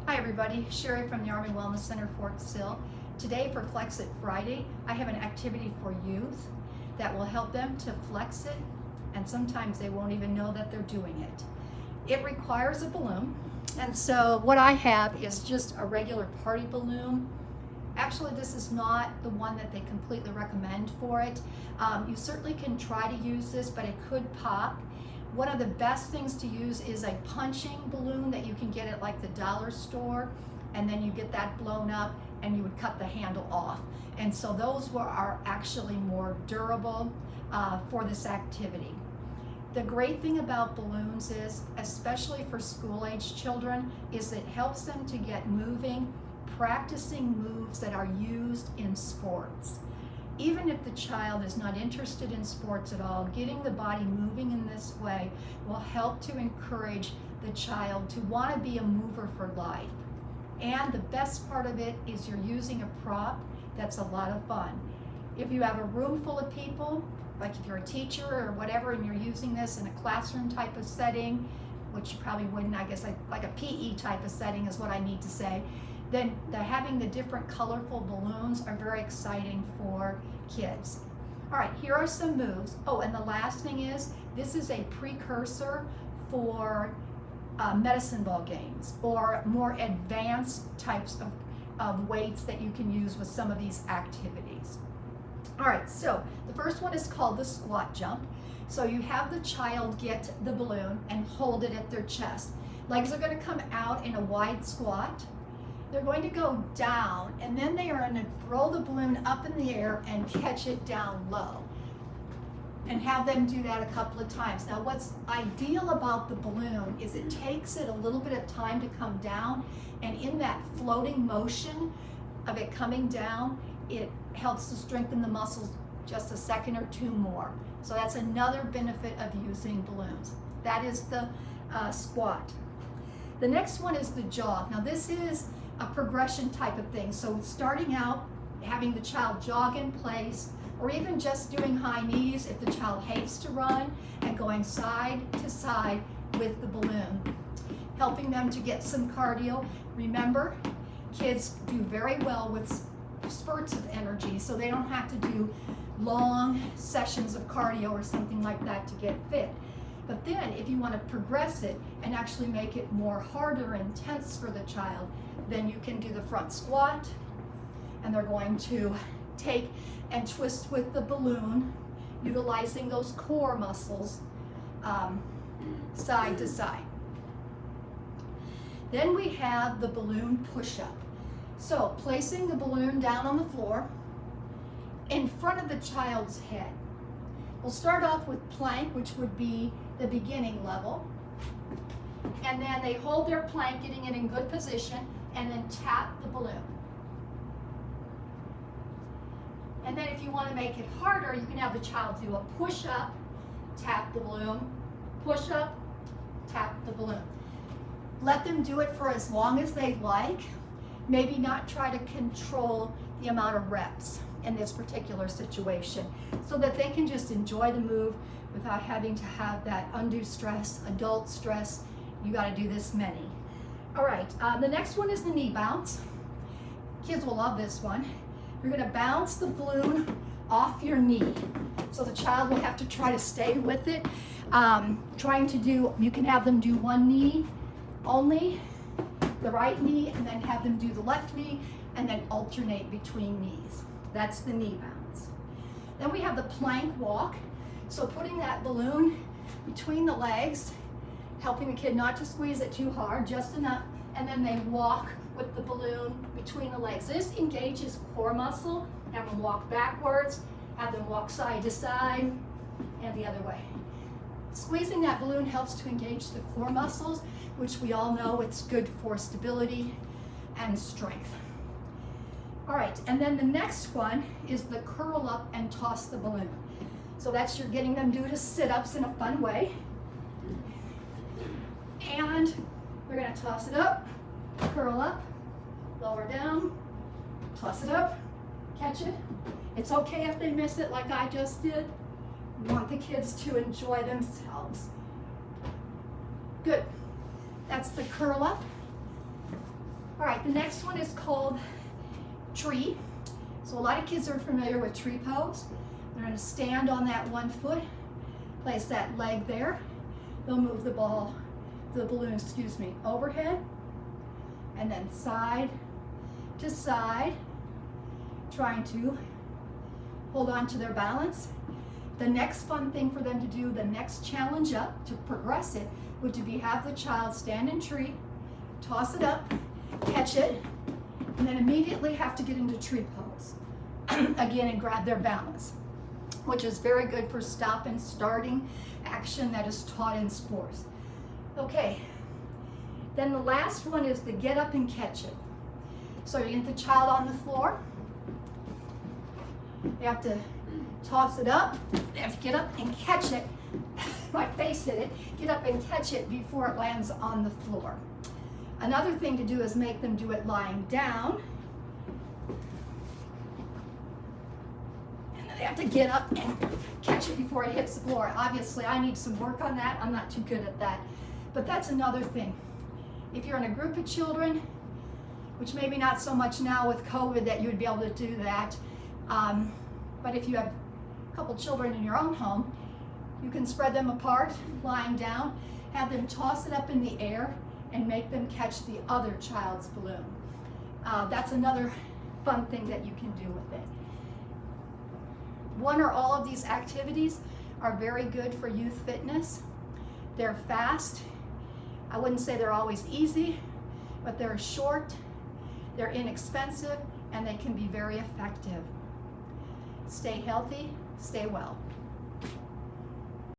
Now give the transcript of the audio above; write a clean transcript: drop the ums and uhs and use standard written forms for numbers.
Hi everybody, Sherry from the Army Wellness Center, Fort Sill. Today for Flex It Friday, I have an activity for youth that will help them to flex it, and sometimes they won't even know that they're doing it. It requires a balloon, and so what I have is just a regular party balloon. Actually, this is not the one that they completely recommend for it. You certainly can try to use this, but it could pop. One of the best things to use is a punching balloon that you can get at like the dollar store, and then you get that blown up and you would cut the handle off. And so those are actually more durable for this activity. The great thing about balloons is, especially for school-age children, is it helps them to get moving, practicing moves that are used in sports. Even if the child is not interested in sports at all, getting the body moving in this way will help to encourage the child to want to be a mover for life. And the best part of it is you're using a prop that's a lot of fun. If you have a room full of people, like if you're a teacher or whatever, and you're using this in a classroom type of setting, which you probably wouldn't, I guess like a PE type of setting is what I need to say, then having the different colorful balloons are very exciting for kids. All right, here are some moves. Oh, and the last thing is, this is a precursor for medicine ball games or more advanced types of weights that you can use with some of these activities. All right, so the first one is called the squat jump. So you have the child get the balloon and hold it at their chest. Legs are going to come out in a wide squat. They're going to go down, and then they are going to throw the balloon up in the air and catch it down low. And have them do that a couple of times. Now, what's ideal about the balloon is it takes it a little bit of time to come down, and in that floating motion of it coming down, it helps to strengthen the muscles just a second or two more. So that's another benefit of using balloons. That is the squat. The next one is the jog. Now, this is a progression type of thing. So starting out, having the child jog in place, or even just doing high knees if the child hates to run, and going side to side with the balloon, helping them to get some cardio. Remember, kids do very well with spurts of energy, so they don't have to do long sessions of cardio or something like that to get fit. But then if you want to progress it and actually make it more harder and intense for the child, then you can do the front squat, and they're going to take and twist with the balloon, utilizing those core muscles side to side. Then we have the balloon push-up. So placing the balloon down on the floor in front of the child's head. We'll start off with plank, which would be the beginning level. And then they hold their plank, getting it in good position, and then tap the balloon. And then if you want to make it harder, you can have the child do a push-up, tap the balloon, push-up, tap the balloon. Let them do it for as long as they like. Maybe not try to control the amount of reps in this particular situation, so that they can just enjoy the move without having to have that undue stress, adult stress. You got to do this many. All right, the next one is the knee bounce. Kids will love this one. You're going to bounce the balloon off your knee. So the child will have to try to stay with it. You can have them do one knee only, the right knee, and then have them do the left knee, and then alternate between knees. That's the knee bounce. Then we have the plank walk. So putting that balloon between the legs, helping the kid not to squeeze it too hard, just enough, and then they walk with the balloon between the legs. This engages core muscle. Have them walk backwards, have them walk side to side, and the other way. Squeezing that balloon helps to engage the core muscles, which we all know it's good for stability and strength. All right, and then the next one is the curl up and toss the balloon. So that's you're getting them to do sit-ups in a fun way. And we're gonna toss it up, curl up, lower down, toss it up, catch it. It's okay if they miss it like I just did. We want the kids to enjoy themselves. Good. That's the curl up. All right, the next one is called tree. So a lot of kids are familiar with tree pose. They're going to stand on that one foot, place that leg there. They'll move the balloon, overhead, and then side to side, trying to hold on to their balance. The next fun thing for them to do, the next challenge up to progress it, would to be have the child stand in tree, toss it up, catch it, and then immediately have to get into tree pose again and grab their balance, which is very good for stop and starting action that is taught in sports. Okay, then the last one is the get up and catch it. So you get the child on the floor, you have to toss it up, you have to get up and catch it. My face hit it. Get up and catch it before it lands on the floor. Another thing to do is make them do it lying down. And then they have to get up and catch it before it hits the floor. Obviously, I need some work on that. I'm not too good at that. But that's another thing. If you're in a group of children, which maybe not so much now with COVID that you would be able to do that, but if you have a couple children in your own home, you can spread them apart, lying down, have them toss it up in the air, and make them catch the other child's balloon. That's another fun thing that you can do with it. One or all of these activities are very good for youth fitness. They're fast. I wouldn't say they're always easy, but they're short, they're inexpensive, and they can be very effective. Stay healthy, stay well.